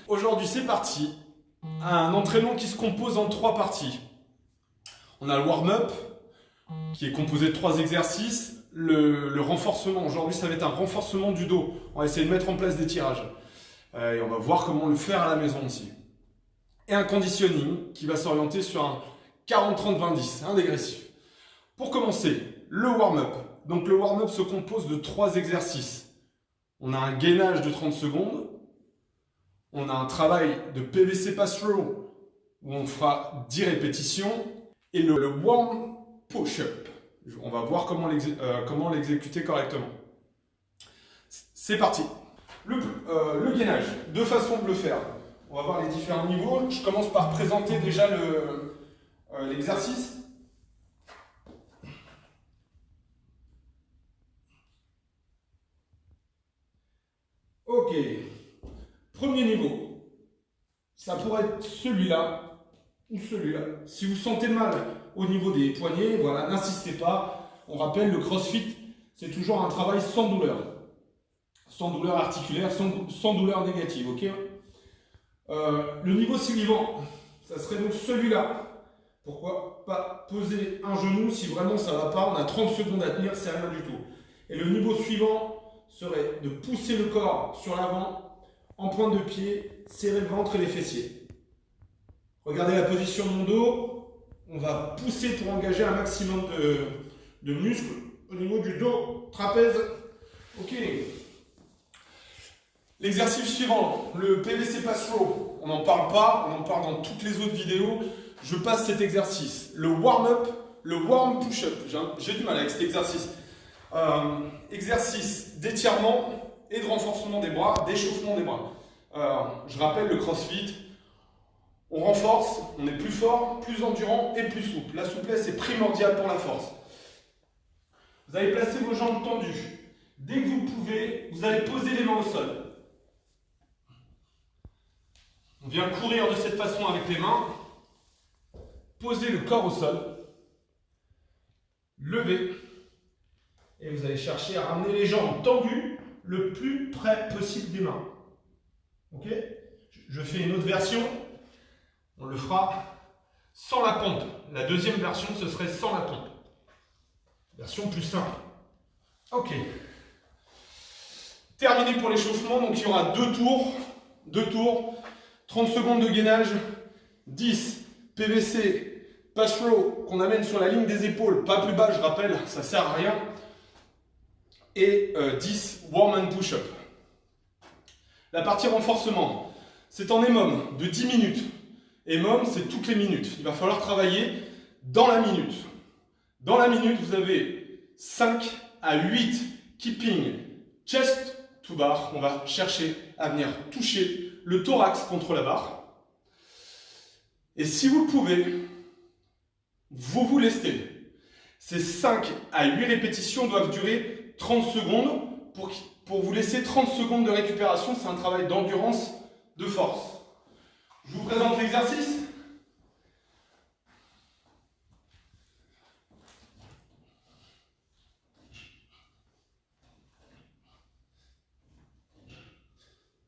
Aujourd'hui, c'est parti. Un entraînement qui se compose en 3 parties. On a le warm-up, qui est composé de 3 exercices. Le renforcement, aujourd'hui, ça va être un renforcement du dos. On va essayer de mettre en place des tirages. Et on va voir comment le faire à la maison aussi. Et un conditioning qui va s'orienter sur un 40-30-20-10, un dégressif. Pour commencer, le warm-up. Donc le warm-up se compose de 3 exercices. On a un gainage de 30 secondes. On a un travail de PVC pass-through où on fera 10 répétitions. Et le warm push-up. On va voir comment l'exécuter correctement. C'est parti. Le gainage, 2 façons de le faire. On va voir les différents niveaux. Je commence par présenter déjà l'exercice. Ok. Premier niveau. Ça pourrait être celui-là ou celui-là. Si vous sentez mal au niveau des poignets, voilà, n'insistez pas. On rappelle, le CrossFit, c'est toujours un travail sans douleur. Sans douleur articulaire, sans douleur négative, ok? Le niveau suivant, ça serait donc celui-là. Pourquoi pas poser un genou si vraiment ça ne va pas? On a 30 secondes à tenir, c'est rien du tout. Et le niveau suivant serait de pousser le corps sur l'avant, en pointe de pied, serrer le ventre et les fessiers. Regardez la position de mon dos. On va pousser pour engager un maximum de muscles au niveau du dos, trapèze. Ok. L'exercice suivant, le PVC pass-through. On n'en parle pas, on en parle dans toutes les autres vidéos. Je passe cet exercice. Le warm-up, le warm push-up. J'ai du mal avec cet exercice. Exercice d'étirement et de renforcement des bras, d'échauffement des bras. Je rappelle le CrossFit. On renforce, on est plus fort, plus endurant et plus souple. La souplesse est primordiale pour la force. Vous allez placer vos jambes tendues. Dès que vous pouvez, vous allez poser les mains au sol. On vient courir de cette façon avec les mains. Posez le corps au sol. Levez. Et vous allez chercher à ramener les jambes tendues le plus près possible des mains. Ok? Je fais une autre version. On le fera sans la pompe. La deuxième version, ce serait sans la pompe. Version plus simple. Ok. Terminé pour l'échauffement. Donc il y aura 2 tours. 2 tours. 30 secondes de gainage. 10 PVC pass-through qu'on amène sur la ligne des épaules. Pas plus bas, je rappelle, ça ne sert à rien. Et 10 warm and push-up. La partie renforcement, c'est en EMOM de 10 minutes. EMOM, c'est toutes les minutes. Il va falloir travailler dans la minute. Dans la minute, vous avez 5 à 8 keeping chest to bar. On va chercher à venir toucher le thorax contre la barre. Et si vous le pouvez, vous vous lestez. Ces 5 à 8 répétitions doivent durer 30 secondes. Pour vous laisser 30 secondes de récupération, c'est un travail d'endurance, de force. Je vous présente l'exercice.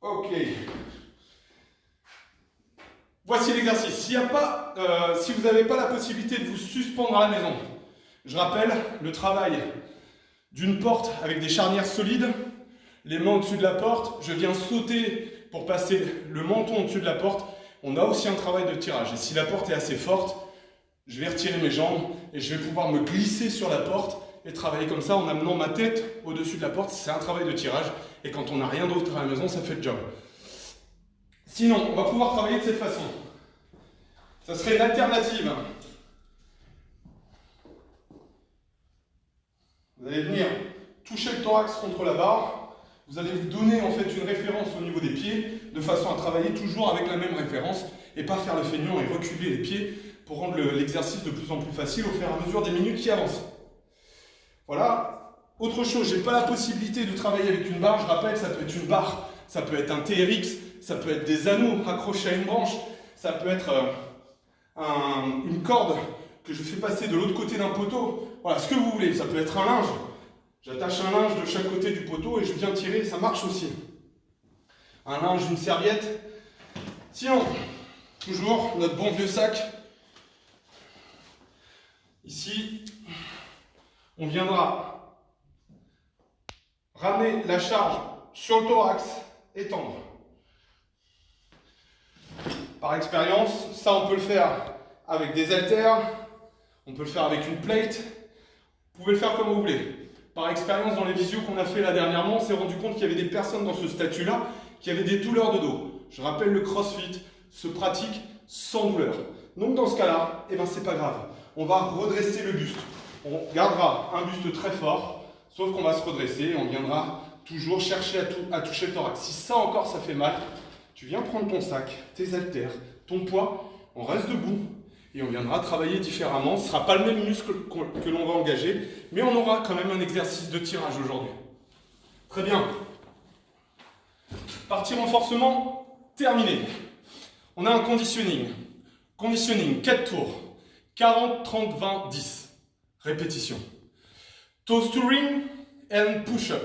Ok. Voici l'exercice. Si vous n'avez pas la possibilité de vous suspendre à la maison, je rappelle le travail d'une porte avec des charnières solides, les mains au-dessus de la porte. Je viens sauter pour passer le menton au-dessus de la porte. On a aussi un travail de tirage. Et si la porte est assez forte, je vais retirer mes jambes et je vais pouvoir me glisser sur la porte et travailler comme ça en amenant ma tête au-dessus de la porte. C'est un travail de tirage. Et quand on n'a rien d'autre à la maison, ça fait le job. Sinon, on va pouvoir travailler de cette façon. Ça serait une alternative. Vous allez venir toucher le thorax contre la barre. Vous allez vous donner en fait une référence au niveau des pieds de façon à travailler toujours avec la même référence et pas faire le feignant et reculer les pieds pour rendre l'exercice de plus en plus facile au fur et à mesure des minutes qui avancent. Voilà. Autre chose, je n'ai pas la possibilité de travailler avec une barre. Je rappelle, ça peut être une barre, ça peut être un TRX, ça peut être des anneaux accrochés à une branche, ça peut être une corde que je fais passer de l'autre côté d'un poteau. Voilà, ce que vous voulez. Ça peut être un linge. J'attache un linge de chaque côté du poteau et je viens tirer, ça marche aussi. Un linge, une serviette. Sinon, toujours notre bon vieux sac. Ici, on viendra ramener la charge sur le thorax et tendre. Par expérience, ça on peut le faire avec des haltères, on peut le faire avec une plate, vous pouvez le faire comme vous voulez. Par expérience, dans les visios qu'on a fait là dernièrement, on s'est rendu compte qu'il y avait des personnes dans ce statut-là qui avaient des douleurs de dos. Je rappelle, le CrossFit se pratique sans douleur. Donc dans ce cas-là, eh ben, c'est pas grave. On va redresser le buste. On gardera un buste très fort, sauf qu'on va se redresser et on viendra toujours chercher à toucher le thorax. Si ça encore, ça fait mal, tu viens prendre ton sac, tes haltères, ton poids, on reste debout et on viendra travailler différemment. Ce ne sera pas le même muscle que l'on va engager, mais on aura quand même un exercice de tirage aujourd'hui. Très bien. Partie renforcement, terminé. On a un conditioning. Conditioning, 4 tours. 40, 30, 20, 10. Répétition. Toes to ring and push-up.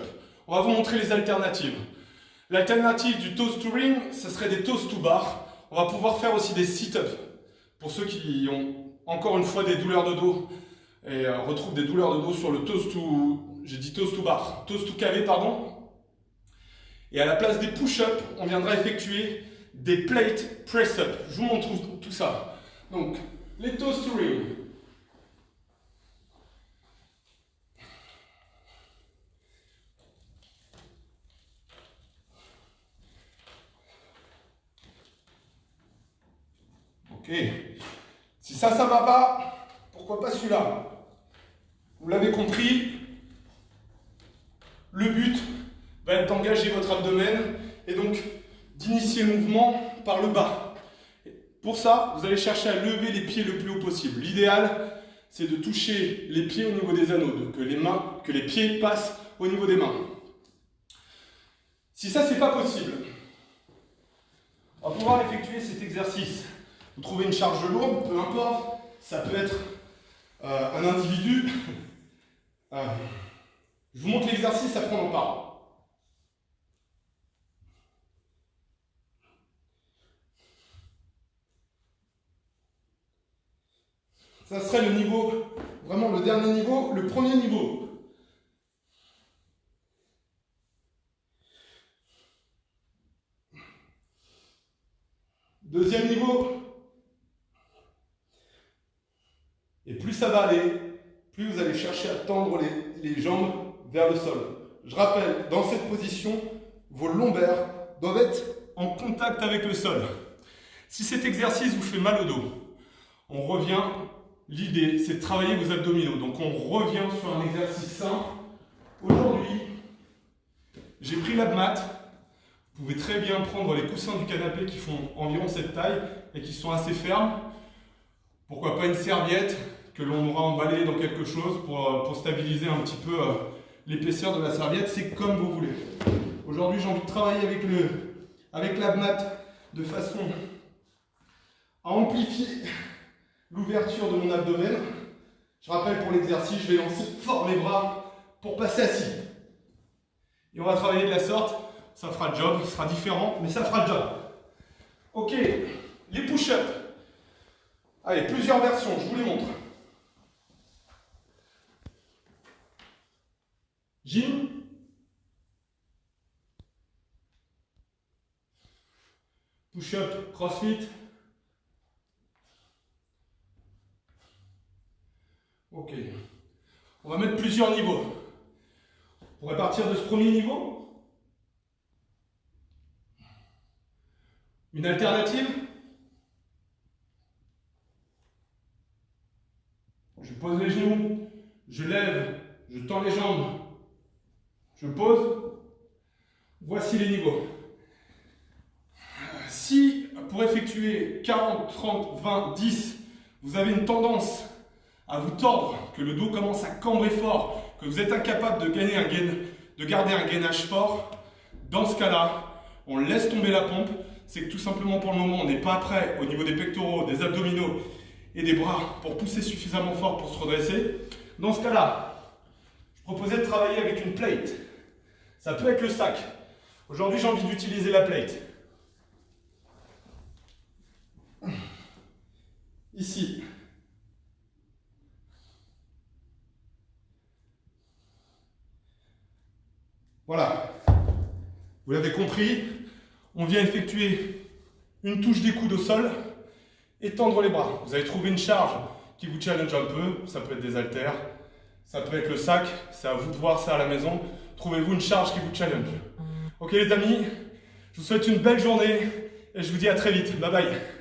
On va vous montrer les alternatives. L'alternative du toes to ring, ce serait des toes to bar. On va pouvoir faire aussi des sit-ups. Pour ceux qui ont encore une fois des douleurs de dos et retrouvent des douleurs de dos sur le toes to... J'ai dit toes to bar. Toes to cavé, pardon. Et à la place des push-ups, on viendra effectuer des plate press-up. Je vous montre tout ça. Donc, les toes to ring. Ok. Si ça va pas, pourquoi pas celui-là? Vous l'avez compris, le but va être d'engager votre abdomen et donc d'initier le mouvement par le bas. Pour ça, vous allez chercher à lever les pieds le plus haut possible. L'idéal, c'est de toucher les pieds au niveau des anneaux, que les pieds passent au niveau des mains. Si ça, c'est pas possible, on va pouvoir effectuer cet exercice. Vous trouvez une charge lourde, peu importe, ça peut être un individu. Je vous montre l'exercice, après on en parle. Ça serait le niveau, vraiment le dernier niveau, le premier niveau. Deuxième niveau. Et plus ça va aller, plus vous allez chercher à tendre les jambes vers le sol. Je rappelle, dans cette position, vos lombaires doivent être en contact avec le sol. Si cet exercice vous fait mal au dos, on revient, l'idée c'est de travailler vos abdominaux. Donc on revient sur un exercice simple. Aujourd'hui, j'ai pris l'abmat. Vous pouvez très bien prendre les coussins du canapé qui font environ cette taille et qui sont assez fermes. Pourquoi pas une serviette que l'on aura emballée dans quelque chose pour stabiliser un petit peu l'épaisseur de la serviette. C'est comme vous voulez. Aujourd'hui, j'ai envie de travailler avec l'abmat de façon à amplifier l'ouverture de mon abdomen. Je rappelle, pour l'exercice, je vais lancer fort les bras pour passer assis. Et on va travailler de la sorte. Ça fera le job, ce sera différent, mais ça fera le job. Ok, les push-ups. Allez, plusieurs versions, je vous les montre. Gym. Push-up, CrossFit. Ok. On va mettre plusieurs niveaux. On pourrait partir de ce premier niveau. Une alternative. Je pose les genoux, je lève, je tends les jambes, je pose. Voici les niveaux. Si pour effectuer 40, 30, 20, 10, vous avez une tendance à vous tordre, que le dos commence à cambrer fort, que vous êtes incapable de garder un gainage fort, dans ce cas-là, on laisse tomber la pompe. C'est que tout simplement pour le moment, on n'est pas prêt au niveau des pectoraux, des abdominaux et des bras pour pousser suffisamment fort pour se redresser. Dans ce cas-là, je proposais de travailler avec une plate. Ça peut être le sac. Aujourd'hui, j'ai envie d'utiliser la plate. ici. Voilà. Vous l'avez compris, on vient effectuer une touche des coudes au sol et tendre les bras. Vous avez trouvé une charge qui vous challenge un peu, ça peut être des haltères, ça peut être le sac, c'est à vous de voir ça à la maison. Trouvez-vous une charge qui vous challenge. Ok les amis, je vous souhaite une belle journée et je vous dis à très vite. Bye bye.